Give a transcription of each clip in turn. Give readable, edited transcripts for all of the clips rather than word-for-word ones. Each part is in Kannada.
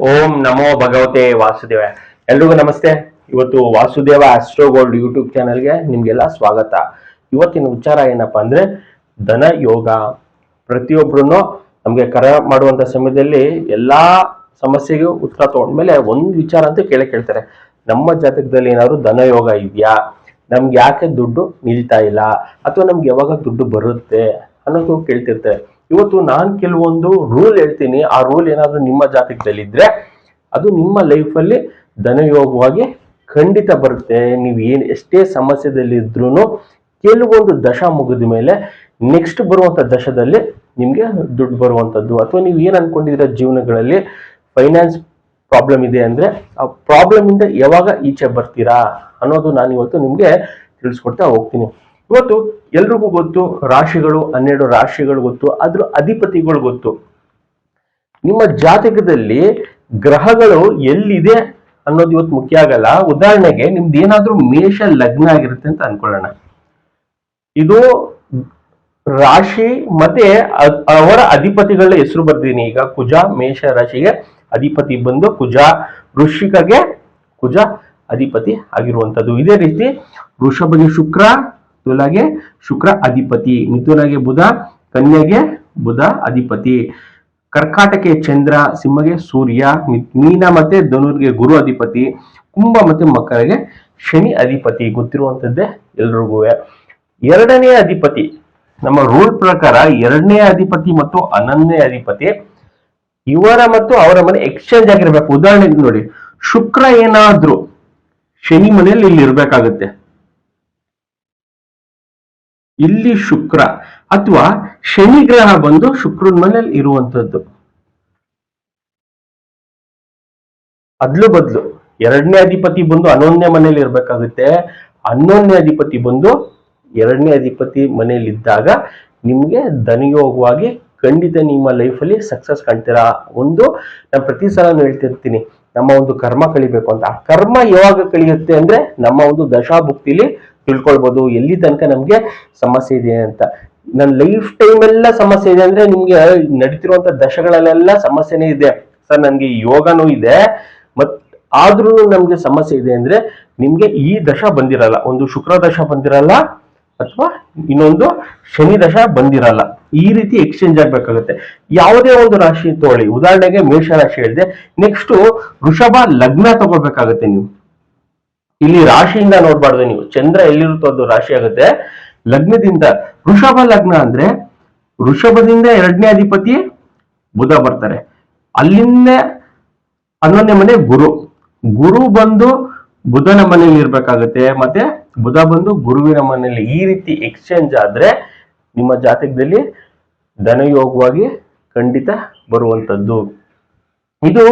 ಓಂ ನಮೋ ಭಗವತೆ ವಾಸುದೇವ. ಎಲ್ರಿಗೂ ನಮಸ್ತೆ. ಇವತ್ತು ವಾಸುದೇವ ಆಸ್ಟ್ರೋ ಗೋಲ್ಡ್ ಯೂಟ್ಯೂಬ್ ಚಾನೆಲ್ಗೆ ನಿಮ್ಗೆಲ್ಲ ಸ್ವಾಗತ. ಇವತ್ತಿನ ವಿಚಾರ ಏನಪ್ಪಾ ಅಂದ್ರೆ ಧನ ಯೋಗ. ಪ್ರತಿಯೊಬ್ರು ನಮ್ಗೆ ಕರೆ ಮಾಡುವಂತ ಸಮಯದಲ್ಲಿ ಎಲ್ಲಾ ಸಮಸ್ಯೆಗೂ ಉತ್ತರ ತಗೊಂಡ್ಮೇಲೆ ಒಂದು ವಿಚಾರ ಅಂತ ಕೇಳ್ತಾರೆ, ನಮ್ಮ ಜಾತಕದಲ್ಲಿ ಏನಾದ್ರು ಧನ ಯೋಗ ಇದೆಯಾ, ನಮ್ಗೆ ಯಾಕೆ ದುಡ್ಡು ನಿಲ್ತಾ ಇಲ್ಲ, ಅಥವಾ ನಮ್ಗೆ ಯಾವಾಗ ದುಡ್ಡು ಬರುತ್ತೆ ಅನ್ನೋದು ಕೇಳ್ತಿರ್ತಾರೆ. ಇವತ್ತು ನಾನು ಕೆಲವೊಂದು ರೂಲ್ ಹೇಳ್ತೀನಿ. ಆ ರೂಲ್ ಏನಾದ್ರೂ ನಿಮ್ಮ ಜಾತಕದಲ್ಲಿ ಇದ್ರೆ ಅದು ನಿಮ್ಮ ಲೈಫ್ ಅಲ್ಲಿ ಧನಯೋಗವಾಗಿ ಖಂಡಿತ ಬರುತ್ತೆ. ನೀವು ಎಷ್ಟೇ ಸಮಸ್ಯೆದಲ್ಲಿ ಇದ್ರೂ ಕೆಲವೊಂದು ದಶ ಮುಗಿದ ಮೇಲೆ ನೆಕ್ಸ್ಟ್ ಬರುವಂತ ದಶದಲ್ಲಿ ನಿಮ್ಗೆ ದುಡ್ಡು ಬರುವಂತದ್ದು, ಅಥವಾ ನೀವು ಏನ್ ಅನ್ಕೊಂಡಿದ್ದೀರ ಜೀವನಗಳಲ್ಲಿ ಫೈನಾನ್ಸ್ ಪ್ರಾಬ್ಲಮ್ ಇದೆ ಅಂದ್ರೆ ಆ ಪ್ರಾಬ್ಲಮ್ ಇಂದ ಯಾವಾಗ ಈಚೆ ಬರ್ತೀರಾ ಅನ್ನೋದು ನಾನು ಇವತ್ತು ನಿಮ್ಗೆ ತಿಳಿಸ್ಕೊಡ್ತಾ ಹೋಗ್ತೀನಿ. ಇವತ್ತು ಎಲ್ರಿಗೂ ಗೊತ್ತು, ರಾಶಿಗಳು 12 ರಾಶಿಗಳು ಗೊತ್ತು, ಅದ್ರ ಅಧಿಪತಿಗಳು ಗೊತ್ತು. ನಿಮ್ಮ ಜಾತಕದಲ್ಲಿ ಗ್ರಹಗಳು ಎಲ್ಲಿದೆ ಅನ್ನೋದು ಇವತ್ತು ಮುಖ್ಯ ಆಗಲ್ಲ. ಉದಾಹರಣೆಗೆ ನಿಮ್ದು ಏನಾದ್ರೂ ಮೇಷ ಲಗ್ನ ಆಗಿರುತ್ತೆ ಅಂತ ಅನ್ಕೊಳ್ಳೋಣ. ಇದು ರಾಶಿ ಮತ್ತೆ ಅವರ ಅಧಿಪತಿಗಳ ಹೆಸರು ಬರ್ತೀನಿ. ಈಗ ಕುಜ ಮೇಷ ರಾಶಿಗೆ ಅಧಿಪತಿ ಬಂದು ಕುಜ, ವೃಶ್ಚಿಕಗೆ ಕುಜ ಅಧಿಪತಿ ಆಗಿರುವಂತದ್ದು. ಇದೇ ರೀತಿ ವೃಷಭಗೆ ಶುಕ್ರ, ತುಲಾಗೆ ಶುಕ್ರ ಅಧಿಪತಿ, ಮಿಥುನಗೆ ಬುಧ, ಕನ್ಯೆಗೆ ಬುಧ ಅಧಿಪತಿ, ಕರ್ಕಾಟಕ್ಕೆ ಚಂದ್ರ, ಸಿಂಹಗೆ ಸೂರ್ಯ, ಮೀನ ಮತ್ತೆ ಧನುರ್ಗೆ ಗುರು ಅಧಿಪತಿ, ಕುಂಭ ಮತ್ತೆ ಮಕರಗೆ ಶನಿ ಅಧಿಪತಿ. ಗೊತ್ತಿರುವಂತದ್ದೇ ಎಲ್ರಿಗೂ. ಎರಡನೇ ಅಧಿಪತಿ ನಮ್ಮ ರೂಲ್ ಪ್ರಕಾರ ಎರಡನೇ ಅಧಿಪತಿ ಮತ್ತು 11ನೇ ಅಧಿಪತಿ ಇವರ ಮತ್ತು ಅವರ ಮನೆ ಎಕ್ಸ್ಚೇಂಜ್ ಆಗಿರ್ಬೇಕು. ಉದಾಹರಣೆಗೆ ನೋಡಿ, ಶುಕ್ರ ಏನಾದ್ರೂ ಶನಿ ಮನೆಯಲ್ಲಿ ಇಲ್ಲಿ ಇರ್ಬೇಕಾಗುತ್ತೆ, ಇಲ್ಲಿ ಶುಕ್ರ, ಅಥವಾ ಶನಿ ಗ್ರಹ ಬಂದು ಶುಕ್ರನ ಮನೆಯಲ್ಲಿ ಇರುವಂತದ್ದು. ಅದ್ಲು ಬದ್ಲು ಎರಡನೇ ಅಧಿಪತಿ ಬಂದು 11ನೇ ಮನೆಯಲ್ಲಿ ಇರ್ಬೇಕಾಗುತ್ತೆ, 11ನೇ ಅಧಿಪತಿ ಬಂದು ಎರಡನೇ ಅಧಿಪತಿ ಮನೆಯಲ್ಲಿ ಇದ್ದಾಗ ನಿಮ್ಗೆ ಧನಯೋಗವಾಗಿ ಖಂಡಿತ ನಿಮ್ಮ ಲೈಫ್ ಅಲ್ಲಿ ಸಕ್ಸಸ್ ಕಾಣ್ತೀರಾ. ನಾನು ಪ್ರತಿ ಸಲ ಹೇಳ್ತಿರ್ತೀನಿ, ನಮ್ಮ ಒಂದು ಕರ್ಮ ಕಳಿಬೇಕು ಅಂತ. ಆ ಕರ್ಮ ಯಾವಾಗ ಕಳಿಯುತ್ತೆ ಅಂದ್ರೆ ನಮ್ಮ ಒಂದು ದಶಾಭುಕ್ತಿಲಿ ತಿಳ್ಕೊಳ್ಬಹುದು ಎಲ್ಲಿ ತನಕ ನಮ್ಗೆ ಸಮಸ್ಯೆ ಇದೆ ಅಂತ. ನನ್ನ ಲೈಫ್ ಟೈಮ್ ಎಲ್ಲ ಸಮಸ್ಯೆ ಇದೆ ಅಂದ್ರೆ ನಿಮ್ಗೆ ನಡೀತಿರುವಂತ ದಶಗಳಲ್ಲೆಲ್ಲ ಸಮಸ್ಯೆನೇ ಇದೆ. ಸರ್ ನನ್ಗೆ ಯೋಗನೂ ಇದೆ ಆದ್ರೂ ನಮ್ಗೆ ಸಮಸ್ಯೆ ಇದೆ ಅಂದ್ರೆ ನಿಮ್ಗೆ ಈ ದಶ ಬಂದಿರಲ್ಲ, ಒಂದು ಶುಕ್ರ ದಶ ಬಂದಿರಲ್ಲ ಅಥವಾ ಇನ್ನೊಂದು ಶನಿ ದಶ ಬಂದಿರಲ್ಲ. ಈ ರೀತಿ ಎಕ್ಸ್ಚೇಂಜ್ ಆಗ್ಬೇಕಾಗುತ್ತೆ. ಯಾವುದೇ ಒಂದು ರಾಶಿ ತಗೊಳ್ಳಿ, ಉದಾಹರಣೆಗೆ ಮೇಷ ರಾಶಿ ಹೇಳಿದೆ, ನೆಕ್ಸ್ಟ್ ವೃಷಭ ಲಗ್ನ ತಗೋಬೇಕಾಗುತ್ತೆ. ನೀವು ಇಲ್ಲಿ ರಾಶಿಯಿಂದ ನೋಡ್ಬಾರ್ದು, ನೀವು ಚಂದ್ರ ಎಲ್ಲಿರುತ್ತೋ ಅದು ರಾಶಿ ಆಗುತ್ತೆ. ಲಗ್ನದಿಂದ ವೃಷಭ ಲಗ್ನ ಅಂದ್ರೆ ವೃಷಭದಿಂದ ಎರಡನೇ ಅಧಿಪತಿ ಬುಧ ಬರ್ತಾರೆ, ಅಲ್ಲಿಂದ 11ನೇ ಮನೆ ಗುರು ಬಂದು ಬುಧನ ಮನೆಯಲ್ಲಿ ಇರ್ಬೇಕಾಗತ್ತೆ, ಮತ್ತೆ ಬುಧ ಬಂದು ಗುರುವಿನ ಮನೆಯಲ್ಲಿ. ಈ ರೀತಿ ಎಕ್ಸ್ಚೇಂಜ್ ಆದ್ರೆ ನಿಮ್ಮ ಜಾತಕದಲ್ಲಿ ಧನಯೋಗವಾಗಿ ಖಂಡಿತ ಬರುವಂತದ್ದು. ಇದು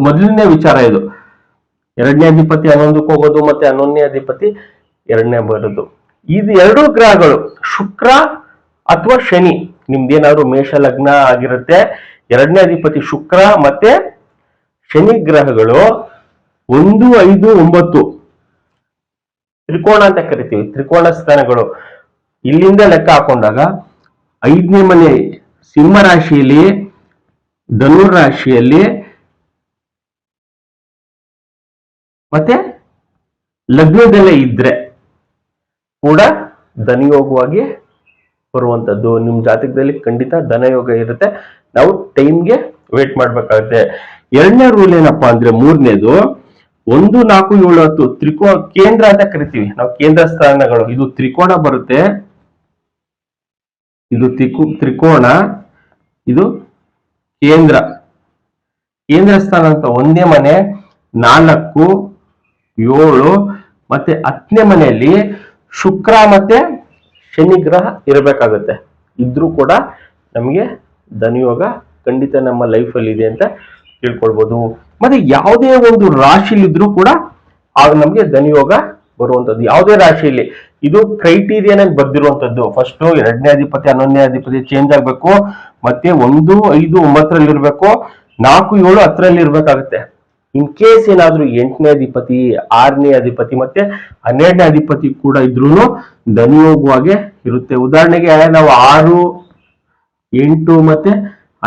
ಮೊದಲನೇ ವಿಚಾರ. ಇದು ಎರಡನೇ ಅಧಿಪತಿ 11ಕ್ಕೆ ಹೋಗೋದು, ಮತ್ತೆ 11ನೇ ಅಧಿಪತಿ ಎರಡನೇ ಬರೋದು. ಇದು ಎರಡು ಗ್ರಹಗಳು ಶುಕ್ರ ಅಥವಾ ಶನಿ, ನಿಮ್ದೇನಾದ್ರು ಮೇಷ ಲಗ್ನ ಆಗಿರುತ್ತೆ, ಎರಡನೇ ಅಧಿಪತಿ ಶುಕ್ರ ಮತ್ತೆ ಶನಿ ಗ್ರಹಗಳು 1, 5, 9 ತ್ರಿಕೋಣ ಅಂತ ಕರಿತೀವಿ, ತ್ರಿಕೋಣ ಸ್ಥಾನಗಳು. ಇಲ್ಲಿಂದ ಲೆಕ್ಕ ಹಾಕೊಂಡಾಗ 5ನೇ ಮನೆ ಸಿಂಹ ರಾಶಿಯಲ್ಲಿ, ಧನುರ್ ರಾಶಿಯಲ್ಲಿ, ಮತ್ತೆ ಲಗ್ನದಲ್ಲೇ ಇದ್ರೆ ಕೂಡ ಧನಯೋಗವಾಗಿ ಬರುವಂತದ್ದು. ನಿಮ್ ಜಾತಕದಲ್ಲಿ ಖಂಡಿತ ಧನಯೋಗ ಇರುತ್ತೆ. ನಾವು ಟೈಮ್ಗೆ ವೇಟ್ ಮಾಡ್ಬೇಕಾಗುತ್ತೆ. ಎರಡನೇ ರೂಲ್ ಏನಪ್ಪಾ ಅಂದ್ರೆ, ಮೂರನೇದು 1, 4, 7, 10 ಕೇಂದ್ರ ಅಂತ ಕರಿತೀವಿ ನಾವು, ಕೇಂದ್ರ ಸ್ಥಾನಗಳು. ಇದು ತ್ರಿಕೋಣ ಬರುತ್ತೆ, ಇದು ತ್ರಿಕೋಣ, ಇದು ಕೇಂದ್ರ ಸ್ಥಾನ ಅಂತ. 1ನೇ ಮನೆ 4, 7 ಮತ್ತೆ 10ನೇ ಮನೆಯಲ್ಲಿ ಶುಕ್ರ ಮತ್ತೆ ಶನಿ ಗ್ರಹ ಇರಬೇಕಾಗುತ್ತೆ. ಇದ್ರೂ ಕೂಡ ನಮಗೆ ಧನಯೋಗ ಖಂಡಿತ ನಮ್ಮ ಲೈಫ್ ಅಲ್ಲಿ ಇದೆ ಅಂತ ತಿಳ್ಕೊಳ್ಬಹುದು. ಮತ್ತೆ ಯಾವುದೇ ಒಂದು ರಾಶಿಲಿದ್ರೂ ಕೂಡ ಆಗ ನಮ್ಗೆ ಧನಯೋಗ ಬರುವಂತದ್ದು. ಯಾವುದೇ ರಾಶಿಯಲ್ಲಿ ಇದು ಕ್ರೈಟೀರಿಯಾನಲ್ಲಿ ಬರ್ದಿರುವಂತದ್ದು. ಫಸ್ಟ್ ಎರಡನೇ ಅಧಿಪತಿ 11ನೇ ಅಧಿಪತಿ ಚೇಂಜ್ ಆಗ್ಬೇಕು, ಮತ್ತೆ 1, 5, 9ರಲ್ಲಿ ಇರ್ಬೇಕು, 4, 7, 10ರಲ್ಲಿ ಇರ್ಬೇಕಾಗುತ್ತೆ. ಇನ್ ಕೇಸ್ ಏನಾದ್ರೂ 8ನೇ ಅಧಿಪತಿ, 6ನೇ ಅಧಿಪತಿ ಮತ್ತೆ 12ನೇ ಅಧಿಪತಿ ಕೂಡ ಇದ್ರೂ ಧನಯೋಗವಾಗಿ ಇರುತ್ತೆ. ಉದಾಹರಣೆಗೆ ನಾವು 6, 8 ಮತ್ತೆ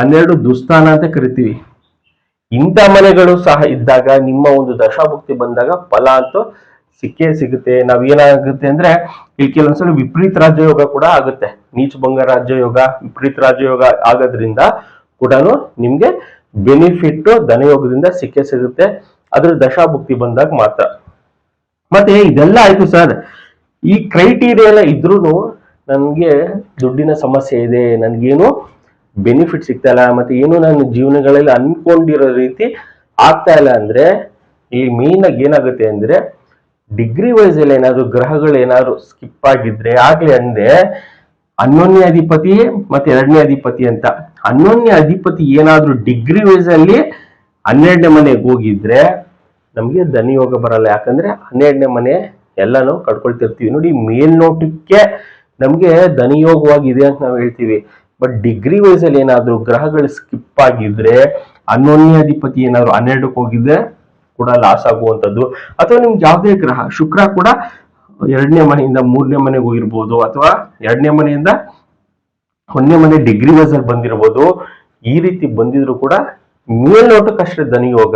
12 ದುಸ್ಥಾನ ಅಂತ ಕರಿತೀವಿ. ಇಂಥ ಮನೆಗಳು ಸಹ ಇದ್ದಾಗ ನಿಮ್ಮ ಒಂದು ದಶಾಭುಕ್ತಿ ಬಂದಾಗ ಫಲ ಅಂತೂ ಸಿಕ್ಕೇ ಸಿಗುತ್ತೆ. ಏನಾಗುತ್ತೆ ಅಂದ್ರೆ ಇಲ್ಲಿ ಕೆಲವೊಂದ್ಸಲ ವಿಪರೀತ ರಾಜಯೋಗ ಕೂಡ ಆಗುತ್ತೆ. ನೀಚಭಂಗ ರಾಜಯೋಗ, ವಿಪರೀತ ರಾಜಯೋಗ ಆಗೋದ್ರಿಂದ ಕೂಡ ನಿಮ್ಗೆ ಬೆನಿಫಿಟ್ ಧನಯೋಗದಿಂದ ಸಿಕ್ಕೇ ಸಿಗುತ್ತೆ, ಅದ್ರ ದಶಾಭುಕ್ತಿ ಬಂದಾಗ ಮಾತ್ರ. ಮತ್ತೆ ಇದೆಲ್ಲ ಆಯ್ತು ಸರ್, ಈ ಕ್ರೈಟೀರಿಯಾ ಎಲ್ಲ ಇದ್ರೂ ನನ್ಗೆ ದುಡ್ಡಿನ ಸಮಸ್ಯೆ ಇದೆ, ನನ್ಗೇನು ಬೆನಿಫಿಟ್ ಸಿಗ್ತಾ ಇಲ್ಲ, ಮತ್ತೆ ಏನು ನಾನು ಜೀವನಗಳಲ್ಲಿ ಅನ್ಕೊಂಡಿರೋ ರೀತಿ ಆಗ್ತಾ ಇಲ್ಲ ಅಂದ್ರೆ, ಈ ಮೇನ್ ಆಗಿ ಏನಾಗುತ್ತೆ ಅಂದ್ರೆ ಡಿಗ್ರಿ ವೈಸ್ ಅಲ್ಲಿ ಏನಾದ್ರು ಗ್ರಹಗಳು ಏನಾದ್ರು ಸ್ಕಿಪ್ ಆಗಿದ್ರೆ ಆಗ್ಲಿ ಅಂದೆ 11ನೇ ಅಧಿಪತಿ ಮತ್ತೆ 2ನೇ ಅಧಿಪತಿ ಅಂತ. 11ನೇ ಅಧಿಪತಿ ಏನಾದ್ರೂ ಡಿಗ್ರಿ ವೈಸ್ ಅಲ್ಲಿ 12ನೇ ಮನೆಗೆ ಹೋಗಿದ್ರೆ ನಮ್ಗೆ ಧನಯೋಗ ಬರಲ್ಲ. ಯಾಕಂದ್ರೆ 12ನೇ ಮನೆ ಎಲ್ಲ ನಾವು ಕಳ್ಕೊಳ್ತಿರ್ತೀವಿ. ನೋಡಿ, ಮೇಲ್ನೋಟಕ್ಕೆ ನಮ್ಗೆ ಧನಯೋಗವಾಗಿದೆ ಅಂತ ನಾವು ಹೇಳ್ತೀವಿ, ಬಟ್ ಡಿಗ್ರಿ ವೈಸ್ ಅಲ್ಲಿ ಏನಾದ್ರು ಗ್ರಹಗಳು ಸ್ಕಿಪ್ ಆಗಿದ್ರೆ 11ನೇ ಅಧಿಪತಿ ಏನಾದ್ರು 12ಕ್ಕೆ ಹೋಗಿದ್ರೆ ಕೂಡ ಲಾಸ್ ಆಗುವಂಥದ್ದು. ಅಥವಾ ನಿಮ್ಗೆ ಯಾವುದೇ ಗ್ರಹ, ಶುಕ್ರ ಕೂಡ 2ನೇ ಮನೆಯಿಂದ 3ನೇ ಮನೆಗೆ ಹೋಗಿರ್ಬೋದು, ಅಥವಾ 2ನೇ ಮನೆಯಿಂದ 1ನೇ ಮನೆ ಡಿಗ್ರಿ ವೈಸ್ ಅಲ್ಲಿ ಬಂದಿರ್ಬೋದು. ಈ ರೀತಿ ಬಂದಿದ್ರು ಕೂಡ ಮೇಲ್ನೋಟಕ್ಕಷ್ಟೇ ಧನಯೋಗ,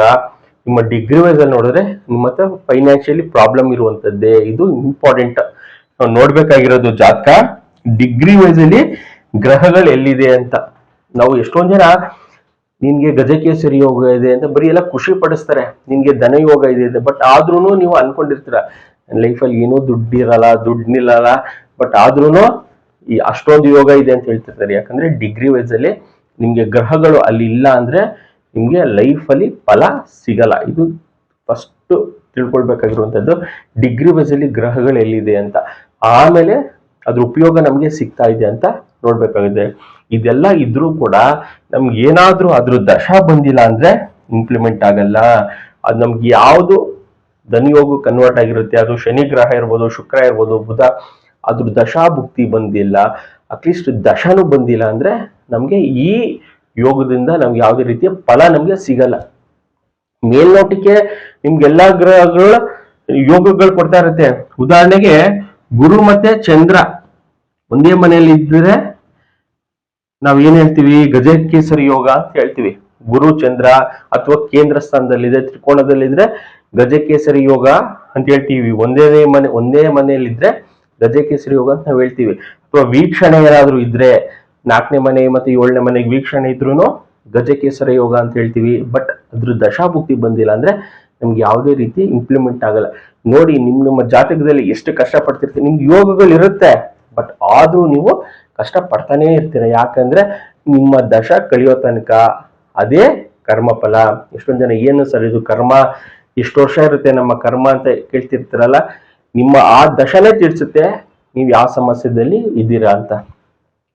ನಿಮ್ಮ ಡಿಗ್ರಿ ವೈಸ್ ಅಲ್ಲಿ ನೋಡಿದ್ರೆ ನಿಮ್ಮ ಹತ್ರ ಫೈನಾನ್ಷಿಯಲಿ ಪ್ರಾಬ್ಲಮ್ ಇರುವಂತದ್ದೇ. ಇದು ಇಂಪಾರ್ಟೆಂಟ್ ನಾವು ನೋಡ್ಬೇಕಾಗಿರೋದು. ಜಾತಕ ಡಿಗ್ರಿ ವೈಸ್ ಅಲ್ಲಿ ಗ್ರಹಗಳು ಎಲ್ಲಿದೆ ಅಂತ. ನಾವು ಎಷ್ಟೊಂದ್ ಜನ ನಿನ್ಗೆ ಗಜಕೇಸರಿ ಯೋಗ ಇದೆ ಅಂತ ಬರೀ ಎಲ್ಲ ಖುಷಿ ಪಡಿಸ್ತಾರೆ, ನಿನ್ಗೆ ಧನ ಯೋಗ ಇದೆ, ಬಟ್ ಆದ್ರೂ ನೀವು ಅನ್ಕೊಂಡಿರ್ತೀರ ಲೈಫಲ್ಲಿ ಏನೂ ದುಡ್ಡಿರಲ್ಲ, ದುಡ್ಡು ನಿಲ್ಲಲ್ಲ, ಬಟ್ ಆದ್ರೂ ಈ ಅಷ್ಟೊಂದು ಯೋಗ ಇದೆ ಅಂತ ಹೇಳ್ತಿರ್ತಾರೆ. ಯಾಕಂದ್ರೆ ಡಿಗ್ರಿ ವೈಸ್ ಅಲ್ಲಿ ನಿಮ್ಗೆ ಗ್ರಹಗಳು ಅಲ್ಲಿ ಇಲ್ಲ ಅಂದ್ರೆ ನಿಮ್ಗೆ ಲೈಫಲ್ಲಿ ಫಲ ಸಿಗಲ್ಲ. ಇದು ಫಸ್ಟ್ ತಿಳ್ಕೊಳ್ಬೇಕಾಗಿರುವಂತದ್ದು, ಡಿಗ್ರಿ ವೈಸ್ ಅಲ್ಲಿ ಗ್ರಹಗಳು ಎಲ್ಲಿದೆ ಅಂತ. ಆಮೇಲೆ ಅದ್ರ ಉಪಯೋಗ ನಮ್ಗೆ ಸಿಗ್ತಾ ಇದೆ ಅಂತ ನೋಡ್ಬೇಕಾಗಿದೆ. ಇದೆಲ್ಲ ಇದ್ರೂ ಕೂಡ ನಮ್ಗೆ ಏನಾದ್ರೂ ಅದ್ರ ದಶಾ ಬಂದಿಲ್ಲ ಅಂದ್ರೆ ಇಂಪ್ಲಿಮೆಂಟ್ ಆಗಲ್ಲ. ಅದು ನಮ್ಗೆ ಯಾವುದು ಧನಯೋಗ ಕನ್ವರ್ಟ್ ಆಗಿರುತ್ತೆ, ಅದು ಶನಿ ಗ್ರಹ ಇರ್ಬೋದು, ಶುಕ್ರ ಇರ್ಬೋದು, ಬುಧ, ಅದ್ರ ದಶಾಭುಕ್ತಿ ಬಂದಿಲ್ಲ, ಅಟ್ಲೀಸ್ಟ್ ದಶಾನು ಬಂದಿಲ್ಲ ಅಂದ್ರೆ ನಮ್ಗೆ ಈ ಯೋಗದಿಂದ ನಮ್ಗೆ ಯಾವುದೇ ರೀತಿಯ ಫಲ ನಮ್ಗೆ ಸಿಗಲ್ಲ. ಮೇಲ್ನೋಟಕ್ಕೆ ನಿಮ್ಗೆಲ್ಲಾ ಗ್ರಹಗಳು ಯೋಗಗಳು ಕೊಡ್ತಾ ಇರುತ್ತೆ. ಉದಾಹರಣೆಗೆ ಗುರು ಮತ್ತೆ ಚಂದ್ರ ಒಂದೇ ಮನೆಯಲ್ಲಿ ಇದ್ರೆ ನಾವ್ ಏನ್ ಹೇಳ್ತೀವಿ, ಗಜಕೇಸರಿ ಯೋಗ ಅಂತ ಹೇಳ್ತೀವಿ. ಗುರು ಚಂದ್ರ ಅಥವಾ ಕೇಂದ್ರ ಸ್ಥಾನದಲ್ಲಿದೆ, ತ್ರಿಕೋಣದಲ್ಲಿದ್ರೆ ಗಜಕೇಸರಿ ಯೋಗ ಅಂತ ಹೇಳ್ತೀವಿ. ಒಂದೇ ಮನೆಯಲ್ಲಿದ್ರೆ ಗಜಕೇಸರಿ ಯೋಗ ಅಂತ ನಾವು ಹೇಳ್ತೀವಿ. ಅಥವಾ ವೀಕ್ಷಣೆ ಏನಾದ್ರು ಇದ್ರೆ 4ನೇ ಮನೆ ಮತ್ತೆ 7ನೇ ಮನೆಗೆ ವೀಕ್ಷಣೆ ಇದ್ರೂ ಗಜಕೇಸರಿ ಯೋಗ ಅಂತ ಹೇಳ್ತೀವಿ. ಬಟ್ ಅದ್ರ ದಶಾಭುಕ್ತಿ ಬಂದಿಲ್ಲ ಅಂದ್ರೆ ನಮ್ಗೆ ಯಾವುದೇ ರೀತಿ ಇಂಪ್ಲಿಮೆಂಟ್ ಆಗಲ್ಲ. ನೋಡಿ, ನಿಮ್ಮ ಜಾತಕದಲ್ಲಿ ಎಷ್ಟು ಕಷ್ಟ ಪಡ್ತಿರ್ತೀವಿ, ನಿಮ್ಗೆ ಯೋಗಗಳು ಇರುತ್ತೆ, ಬಟ್ ಆದ್ರೂ ನೀವು ಕಷ್ಟ ಪಡ್ತಾನೆ ಇರ್ತೀರ. ಯಾಕಂದ್ರೆ ನಿಮ್ಮ ದಶ ಕಳಿಯೋ ತನಕ ಅದೇ ಕರ್ಮಫಲ. ಎಷ್ಟೊಂದ್ ಜನ ಏನು ಸರ್ ಇದು ಕರ್ಮ, ಎಷ್ಟು ವರ್ಷ ಇರುತ್ತೆ ನಮ್ಮ ಕರ್ಮ ಅಂತ ಕೇಳ್ತಿರ್ತೀರಲ್ಲ, ನಿಮ್ಮ ಆ ದಶನೇ ತಿಳಿಸುತ್ತೆ ನೀವು ಯಾವ ಸಮಸ್ಯೆದಲ್ಲಿ ಇದ್ದೀರಾ ಅಂತ.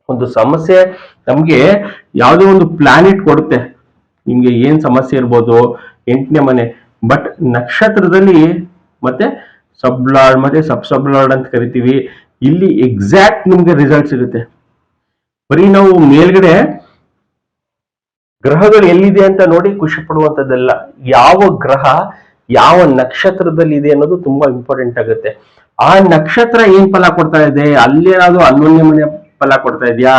ಒಂದು ಸಮಸ್ಯೆ ನಮ್ಗೆ ಯಾವುದೋ ಒಂದು ಪ್ಲಾನೆಟ್ ಕೊಡುತ್ತೆ, ನಿಮ್ಗೆ ಏನ್ ಸಮಸ್ಯೆ ಇರ್ಬೋದು, 8ನೇ ಮನೆ, ಬಟ್ ನಕ್ಷತ್ರದಲ್ಲಿ ಮತ್ತೆ ಸಬ್ಲಾರ್ಡ್ ಮತ್ತೆ ಸಬ್ಲಾರ್ಡ್ ಅಂತ ಕರಿತೀವಿ, ಇಲ್ಲಿ ಎಕ್ಸಾಕ್ಟ್ ನಿಮ್ಗೆ ರಿಸಲ್ಟ್ ಸಿಗುತ್ತೆ. ಬರೀ ನಾವು ಮೇಲ್ಗಡೆ ಗ್ರಹಗಳು ಎಲ್ಲಿದೆ ಅಂತ ನೋಡಿ ಖುಷಿ ಪಡುವಂತದ್ದಲ್ಲ, ಯಾವ ಗ್ರಹ ಯಾವ ನಕ್ಷತ್ರದಲ್ಲಿ ಇದೆ ಅನ್ನೋದು ತುಂಬಾ ಇಂಪಾರ್ಟೆಂಟ್ ಆಗುತ್ತೆ. ಆ ನಕ್ಷತ್ರ ಏನ್ ಫಲ ಕೊಡ್ತಾ ಇದೆ, ಅಲ್ಲೇನಾದ್ರೂ 11ನೇ ಮನೆ ಫಲ ಕೊಡ್ತಾ ಇದೆಯಾ,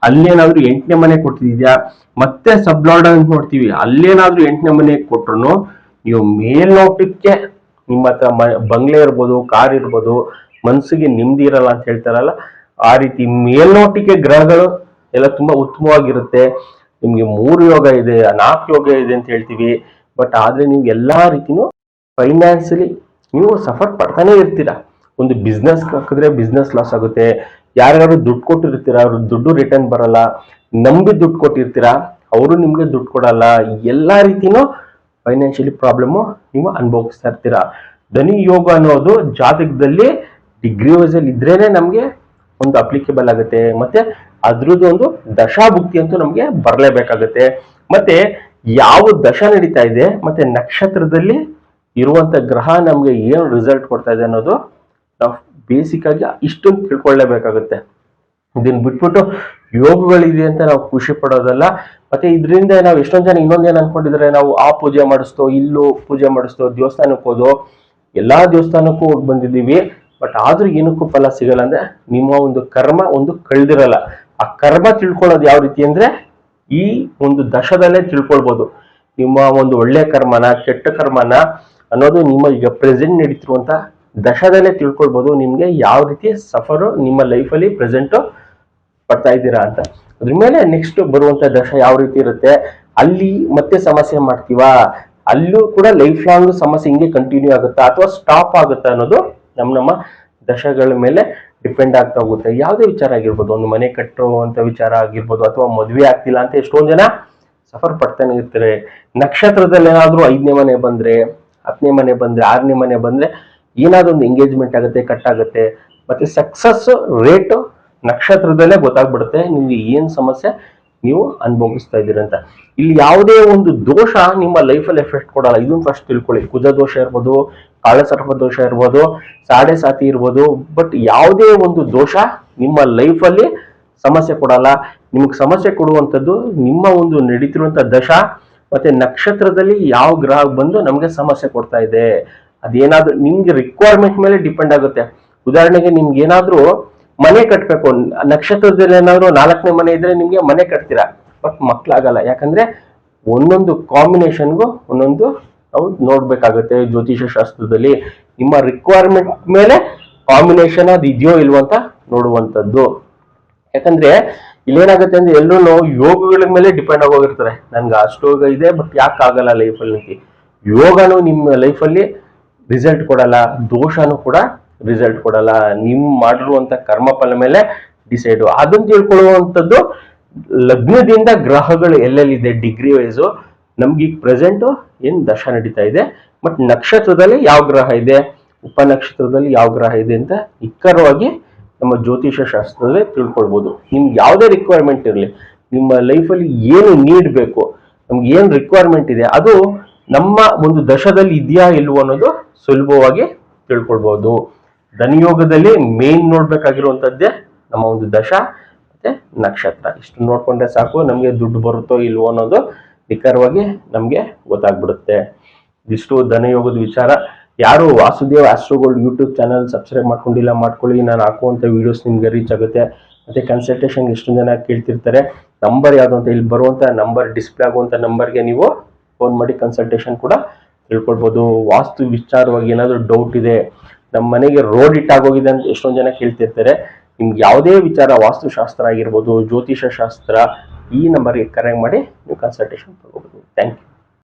ಅಲ್ಲೇನಾದ್ರೂ 8ನೇ ಮನೆ ಕೊಡ್ತಿದ್ಯಾ, ಮತ್ತೆ ಸಬ್ಲಾರ್ಡ್ ಅಂತ ನೋಡ್ತೀವಿ, ಅಲ್ಲೇನಾದ್ರೂ 8ನೇ ಮನೆ ಕೊಟ್ರು ನೀವು ಮೇಲ್ನೋಟಕ್ಕೆ ನಿಮ್ಮ ಹತ್ರ ಬಂಗ್ಲೆ ಇರ್ಬೋದು, ಕಾರ್ ಇರ್ಬೋದು, ಮನ್ಸಿಗೆ ನೆಮ್ಮದಿ ಇರಲ್ಲ ಅಂತ ಹೇಳ್ತಾರಲ್ಲ, ಆ ರೀತಿ ಮೇಲ್ನೋಟಕ್ಕೆ ಗ್ರಹಗಳು ಎಲ್ಲ ತುಂಬಾ ಉತ್ತಮವಾಗಿರುತ್ತೆ. ನಿಮ್ಗೆ 3 ಯೋಗ ಇದೆ, 4 ಯೋಗ ಇದೆ ಅಂತ ಹೇಳ್ತೀವಿ, ಬಟ್ ಆದ್ರೆ ನಿಮ್ಗೆ ಎಲ್ಲಾ ರೀತಿನೂ ಫೈನಾನ್ಸಿಯಲಿ ನೀವು ಸಫರ್ ಪಡ್ತಾನೆ ಇರ್ತೀರಾ. ಒಂದು ಬಿಸ್ನೆಸ್ ಹಾಕಿದ್ರೆ ಬಿಸ್ನೆಸ್ ಲಾಸ್ ಆಗುತ್ತೆ, ಯಾರ್ಯಾರು ದುಡ್ಡು ಕೊಟ್ಟಿರ್ತೀರಾ ಅವ್ರ ದುಡ್ಡು ರಿಟರ್ನ್ ಬರಲ್ಲ, ನಂಬಿ ದುಡ್ಡು ಕೊಟ್ಟಿರ್ತೀರಾ ಅವರು ನಿಮ್ಗೆ ದುಡ್ಡು ಕೊಡಲ್ಲ. ಎಲ್ಲಾ ರೀತಿನೂ ಫೈನಾನ್ಷಿಯಲಿ ಪ್ರಾಬ್ಲಮ್ ನೀವು ಅನುಭವಿಸ್ತಾ ಇರ್ತೀರಾ. ಧನಿ ಯೋಗ ಅನ್ನೋದು ಜಾತಕದಲ್ಲಿ ಡಿಗ್ರಿ ವೈಸ್ ಅಲ್ಲಿ ಇದ್ರೇನೆ ನಮ್ಗೆ ಒಂದು ಅಪ್ಲಿಕೇಬಲ್ ಆಗುತ್ತೆ. ಮತ್ತೆ ಅದ್ರದ್ದು ಒಂದು ದಶಾಭುಕ್ತಿ ಅಂತೂ ನಮ್ಗೆ ಬರಲೇಬೇಕಾಗತ್ತೆ. ಮತ್ತೆ ಯಾವ ದಶ ನಡೀತಾ ಇದೆ ಮತ್ತೆ ನಕ್ಷತ್ರದಲ್ಲಿ ಇರುವಂತ ಗ್ರಹ ನಮ್ಗೆ ಏನು ರಿಸಲ್ಟ್ ಕೊಡ್ತಾ ಇದೆ ಅನ್ನೋದು ನಾವು ಬೇಸಿಕ್ ಆಗಿ ಇಷ್ಟೊಂದು ತಿಳ್ಕೊಳ್ಳೇಬೇಕಾಗುತ್ತೆ. ಇದನ್ನ ಬಿಟ್ಬಿಟ್ಟು ಯೋಗಗಳಿದೆ ಅಂತ ನಾವು ಖುಷಿ ಪಡೋದಲ್ಲ. ಮತ್ತೆ ಇದರಿಂದ ನಾವು ಎಷ್ಟೊಂದ್ ಜನ ಇನ್ನೊಂದೇನು ಅನ್ಕೊಂಡಿದ್ರೆ, ನಾವು ಆ ಪೂಜೆ ಮಾಡಿಸ್ತೋ, ಇಲ್ಲೂ ಪೂಜೆ ಮಾಡಿಸ್ತೋ, ದೇವಸ್ಥಾನಕ್ಕೆ ಹೋದೋ, ಎಲ್ಲಾ ದೇವಸ್ಥಾನಕ್ಕೂ ಹೋಗಿ ಬಂದಿದ್ದೀವಿ, ಬಟ್ ಆದ್ರೂ ಏನಕ್ಕೂ ಫಲ ಸಿಗಲ್ಲ. ಅಂದ್ರೆ ನಿಮ್ಮ ಒಂದು ಕರ್ಮ ಒಂದು ಕಳ್ದಿರಲ್ಲ. ಆ ಕರ್ಮ ತಿಳ್ಕೊಳ್ಳೋದು ಯಾವ ರೀತಿ ಅಂದ್ರೆ ಈ ಒಂದು ದಶದಲ್ಲೇ ತಿಳ್ಕೊಳ್ಬಹುದು. ನಿಮ್ಮ ಒಂದು ಒಳ್ಳೆ ಕರ್ಮನ ಕೆಟ್ಟ ಕರ್ಮನ ಅನ್ನೋದು ನಿಮ್ಮ ಈಗ ಪ್ರೆಸೆಂಟ್ ನಡೀತಿರುವಂತ ದಶದಲ್ಲೇ ತಿಳ್ಕೊಳ್ಬಹುದು. ನಿಮ್ಗೆ ಯಾವ ರೀತಿ ಸಫರ್ ನಿಮ್ಮ ಲೈಫಲ್ಲಿ ಪ್ರೆಸೆಂಟ್ ಪಡ್ತಾ ಇದ್ದೀರಾ ಅಂತ. ಅದ್ರ ಮೇಲೆ ನೆಕ್ಸ್ಟ್ ಬರುವಂತ ದಶ ಯಾವ ರೀತಿ ಇರುತ್ತೆ, ಅಲ್ಲಿ ಮತ್ತೆ ಸಮಸ್ಯೆ ಮಾಡ್ತೀವಾ, ಅಲ್ಲೂ ಕೂಡ ಲೈಫ್ ಲಾಂಗ್ ಸಮಸ್ಯೆ ಹಿಂಗೆ ಕಂಟಿನ್ಯೂ ಆಗುತ್ತಾ ಅಥವಾ ಸ್ಟಾಪ್ ಆಗುತ್ತಾ ಅನ್ನೋದು ನಮ್ಮ ದಶಗಳ ಮೇಲೆ ಡಿಪೆಂಡ್ ಆಗ್ತಾ ಹೋಗುತ್ತೆ. ಯಾವುದೇ ವಿಚಾರ ಆಗಿರ್ಬೋದು, ಒಂದು ಮನೆ ಕಟ್ಟುವಂತ ವಿಚಾರ ಆಗಿರ್ಬೋದು, ಅಥವಾ ಮದುವೆ ಆಗ್ತಿಲ್ಲ ಅಂತ ಎಷ್ಟೊಂದು ಜನ ಸಫರ್ ಪಡ್ತಾನೆ ಇರ್ತಾರೆ. ನಕ್ಷತ್ರದಲ್ಲಿ ಏನಾದ್ರೂ 5ನೇ ಮನೆ ಬಂದ್ರೆ, 10ನೇ ಮನೆ ಬಂದ್ರೆ, 6ನೇ ಮನೆ ಬಂದ್ರೆ ಏನಾದ್ರು ಒಂದು ಎಂಗೇಜ್ಮೆಂಟ್ ಆಗುತ್ತೆ, ಕಟ್ ಆಗುತ್ತೆ. ಮತ್ತೆ ಸಕ್ಸಸ್ ರೇಟ್ ನಕ್ಷತ್ರದಲ್ಲೇ ಗೊತ್ತಾಗ್ಬಿಡುತ್ತೆ ನಿಮ್ಗೆ ಏನ್ ಸಮಸ್ಯೆ ನೀವು ಅನುಭವಿಸ್ತಾ ಇದ್ದೀರಿ ಅಂತ. ಇಲ್ಲಿ ಯಾವುದೇ ಒಂದು ದೋಷ ನಿಮ್ಮ ಲೈಫಲ್ಲಿ ಎಫೆಕ್ಟ್ ಕೊಡಲ್ಲ. ಇದನ್ನ ಫಸ್ಟ್ ತಿಳ್ಕೊಳ್ಳಿ. ಕುಜ ದೋಷ ಇರ್ಬೋದು, ಕಾಳಸರ್ಪ ದೋಷ ಇರ್ಬೋದು, ಸಾಡೆ ಸಾತಿ ಇರ್ಬೋದು, ಬಟ್ ಯಾವುದೇ ಒಂದು ದೋಷ ನಿಮ್ಮ ಲೈಫಲ್ಲಿ ಸಮಸ್ಯೆ ಕೊಡಲ್ಲ. ನಿಮ್ಗೆ ಸಮಸ್ಯೆ ಕೊಡುವಂಥದ್ದು ನಿಮ್ಮ ಒಂದು ನಡೀತಿರುವಂತ ದಶ ಮತ್ತೆ ನಕ್ಷತ್ರದಲ್ಲಿ ಯಾವ ಗ್ರಹ ಬಂದು ನಮ್ಗೆ ಸಮಸ್ಯೆ ಕೊಡ್ತಾ ಇದೆ. ಅದೇನಾದ್ರೂ ನಿಮ್ಗೆ ರಿಕ್ವೈರ್ಮೆಂಟ್ ಮೇಲೆ ಡಿಪೆಂಡ್ ಆಗುತ್ತೆ. ಉದಾಹರಣೆಗೆ ನಿಮ್ಗೆ ಏನಾದ್ರೂ ಮನೆ ಕಟ್ಬೇಕು, ನಕ್ಷತ್ರದಲ್ಲಿ ಏನಾದ್ರು 4ನೇ ಮನೆ ಇದ್ರೆ ನಿಮ್ಗೆ ಮನೆ ಕಟ್ತೀರಾ, ಬಟ್ ಮಕ್ಳಾಗಲ್ಲ. ಯಾಕಂದ್ರೆ ಒಂದೊಂದು ಕಾಂಬಿನೇಷನ್ಗೂ ಒಂದೊಂದು ನಾವು ನೋಡ್ಬೇಕಾಗುತ್ತೆ. ಜ್ಯೋತಿಷ ಶಾಸ್ತ್ರದಲ್ಲಿ ನಿಮ್ಮ ರಿಕ್ವೈರ್ಮೆಂಟ್ ಮೇಲೆ ಕಾಂಬಿನೇಷನ್ ಅದು ಇದೆಯೋ ಇಲ್ವೋ ಅಂತ ನೋಡುವಂಥದ್ದು. ಯಾಕಂದ್ರೆ ಇಲ್ಲೇನಾಗುತ್ತೆ ಅಂದ್ರೆ ಎಲ್ಲರೂ ಯೋಗಗಳ ಮೇಲೆ ಡಿಪೆಂಡ್ ಆಗೋಗಿರ್ತಾರೆ. ನನ್ಗೆ ಅಷ್ಟೋಗ ಇದೆ ಬಟ್ ಯಾಕೆ ಆಗಲ್ಲ ಲೈಫಲ್ಲಿ. ಯೋಗನು ನಿಮ್ಮ ಲೈಫಲ್ಲಿ ರಿಸಲ್ಟ್ ಕೊಡಲ್ಲ, ದೋಷನೂ ಕೂಡ ರಿಸಲ್ಟ್ ಕೊಡಲ್ಲ. ನಿಮ್ ಮಾಡಿರುವಂತ ಕರ್ಮಫಲ ಮೇಲೆ ಡಿಸೈಡ್. ಅದನ್ನ ತಿಳ್ಕೊಳ್ಳುವಂಥದ್ದು ಲಗ್ನದಿಂದ ಗ್ರಹಗಳು ಎಲ್ಲೆಲ್ಲಿದೆ ಡಿಗ್ರಿ ವೈಸು ನಮ್ಗೆ ಈಗ ಪ್ರೆಸೆಂಟ್ ಏನ್ ದಶ ನಡೀತಾ ಇದೆ, ಬಟ್ ನಕ್ಷತ್ರದಲ್ಲಿ ಯಾವ ಗ್ರಹ ಇದೆ, ಉಪನಕ್ಷತ್ರದಲ್ಲಿ ಯಾವ ಗ್ರಹ ಇದೆ ಅಂತ ನಿಖರವಾಗಿ ನಮ್ಮ ಜ್ಯೋತಿಷ ಶಾಸ್ತ್ರದಲ್ಲಿ ತಿಳ್ಕೊಳ್ಬಹುದು. ನಿಮ್ಗೆ ಯಾವುದೇ ರಿಕ್ವೈರ್ಮೆಂಟ್ ಇರಲಿ, ನಿಮ್ಮ ಲೈಫಲ್ಲಿ ಏನು ನೀಡ್ ಬೇಕು, ನಮ್ಗೆ ಏನ್ ರಿಕ್ವೈರ್ಮೆಂಟ್ ಇದೆ ಅದು ನಮ್ಮ ಒಂದು ದಶದಲ್ಲಿ ಇದೆಯಾ ಇಲ್ವೋ ಅನ್ನೋದು ಸುಲಭವಾಗಿ ತಿಳ್ಕೊಳ್ಬಹುದು. ಧನಯೋಗದಲ್ಲಿ ಮೇನ್ ನೋಡ್ಬೇಕಾಗಿರುವಂತದ್ದೇ ನಮ್ಮ ಒಂದು ದಶ ಮತ್ತೆ ನಕ್ಷತ್ರ. ಇಷ್ಟು ನೋಡ್ಕೊಂಡ್ರೆ ಸಾಕು, ನಮ್ಗೆ ದುಡ್ಡು ಬರುತ್ತೋ ಇಲ್ವೋ ಅನ್ನೋದು ನಿಖರವಾಗಿ ನಮ್ಗೆ ಗೊತ್ತಾಗ್ಬಿಡುತ್ತೆ. ಇಷ್ಟು ಧನಯೋಗದ ವಿಚಾರ. ಯಾರು ವಾಸುದೇವ್ ಆಸ್ಟ್ರೋಗೋಲ್ಡ್ ಯೂಟ್ಯೂಬ್ ಚಾನಲ್ ಸಬ್ಸ್ಕ್ರೈಬ್ ಮಾಡ್ಕೊಂಡಿಲ್ಲ ಮಾಡ್ಕೊಳ್ಳಿ. ನಾನು ಹಾಕುವಂತ ವಿಡಿಯೋಸ್ ನಿಮ್ಗೆ ರೀಚ್ ಆಗುತ್ತೆ. ಮತ್ತೆ ಕನ್ಸಲ್ಟೇಷನ್ ಎಷ್ಟೊಂದು ಜನ ಕೇಳ್ತಿರ್ತಾರೆ. ನಂಬರ್ ಯಾವ್ದು ಅಂತ, ಇಲ್ಲಿ ಬರುವಂತ ನಂಬರ್, ಡಿಸ್ಪ್ಲೇ ಆಗುವಂತ ನಂಬರ್ಗೆ ನೀವು ಫೋನ್ ಮಾಡಿ ಕನ್ಸಲ್ಟೇಷನ್ ಕೂಡ ತಿಳ್ಕೊಳ್ಬಹುದು. ವಾಸ್ತು ವಿಚಾರವಾಗಿ ಏನಾದ್ರು ಡೌಟ್ ಇದೆ, ನಮ್ಮ ಮನೆಗೆ ರೋಡ್ ಇಟ್ಟಾಗೋಗಿದೆ ಅಂತ ಎಷ್ಟೊಂದು ಜನ ಕೇಳ್ತಿರ್ತಾರೆ. ನಿಮ್ಗೆ ಯಾವುದೇ ವಿಚಾರ, ವಾಸ್ತುಶಾಸ್ತ್ರ ಆಗಿರ್ಬೋದು, ಜ್ಯೋತಿಷ ಶಾಸ್ತ್ರ, ಈ ನಂಬರ್ಗೆ ಕರೆ ಮಾಡಿ ನೀವು ಕನ್ಸಲ್ಟೇಷನ್ ತಗೋಬಹುದು. Thank you.